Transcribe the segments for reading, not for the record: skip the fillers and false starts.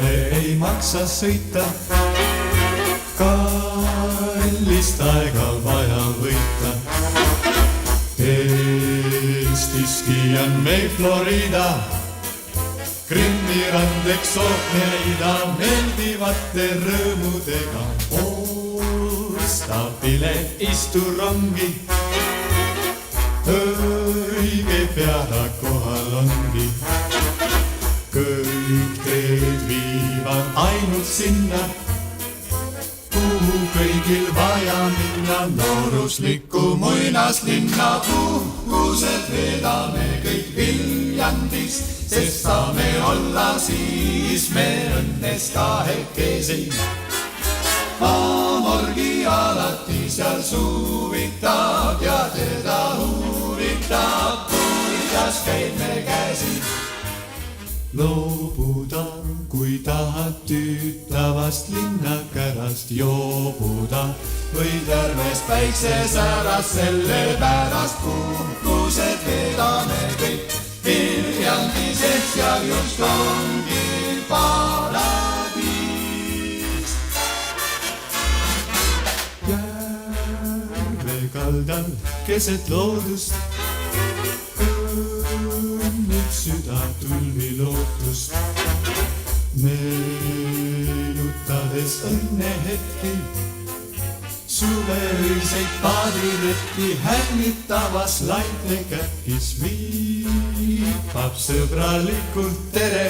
kaugele ei maksa sõita. Kallist aega vaja võita. Eestiski on meil Florida, Krimmi rand eksootneida, meeldivate rõõmudega. Osta pilet, istu rongi, õige pea ta kohal ongi. Kõik teed viivad ainult sinna, kuhu kõigil vaja minna. Nooruslikku muinaslinna puhkused veedame kõik Viljandis, sest saame olla siis me õnnes kahekesi. Amorgi alati seal suvitab ja teda huvitab, kuidas käib me käsi. Loobuda, kui tahad tüütavast linnakärast joobuda, või terves päiksesäras, sellepärast puhkused veedame kõik Viljandis, et seal just ongi paradiis. Järve kaldal keset loodust kõnnib süda tulvi lootust, meenutades õnnehetki, suveöiseid paadiretki, hängitavas laitekätkis viipab sõbralikult tere.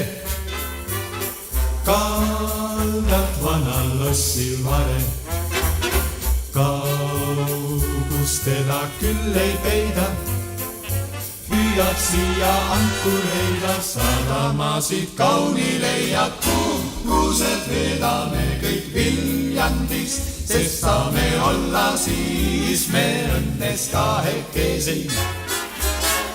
Kaldalt vanal lossil vare, kaugust teda küll ei peida, hüüab siia ankureida, sadamasid kauni leiab, puhkused veedame kõik Viljandis, sest saame olla siis me õnnes kahekesi.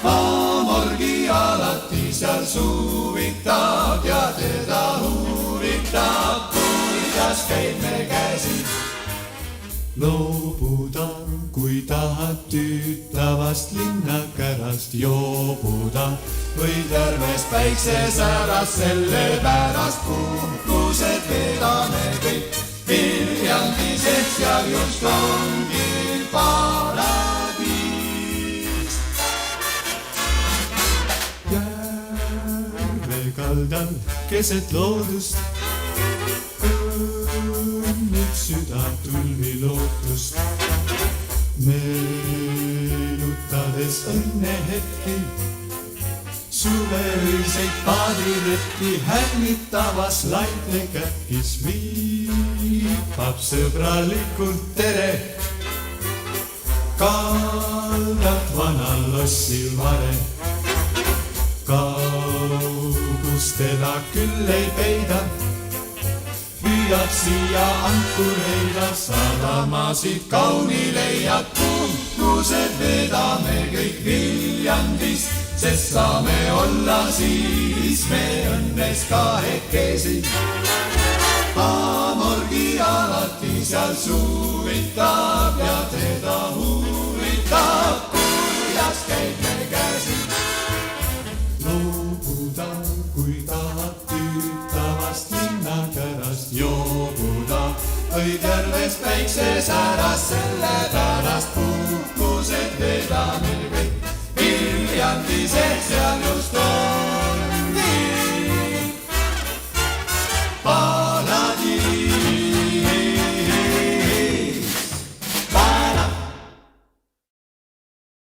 Amorgi alati seal suvitab ja teda huvitab, kuidas käib me käsi. Loobuda, kui tahad tüütavast linnakärast joobuda, või terves päiksesäras, sellepärast puhkused veedame kõik Viljandis, et seal just ongi paradiis. Järve kaldal keset loodust kõnnib süda tulvi lootust, meenutades õnnehetki, suveöiseid paadiretki, hängitavas laitekätkis viipab sõbralikult tere. Kaldalt vanal lossil vare, kaugust teda küll ei peida, hüüab siia ankureida, sadamasid kauni leiab, puhkused veedame kõik Viljandis, sest saame olla siis me õnnes kahekesi. Amorgi alati seal suvitab ja teda huvitab, kuidas käib me käsi. Loobuda, kui tahad tüütavast linnakärast joobuda, või terves päiksesäras, sellepärast puhkused veedame kõik Viljandis, et seal just on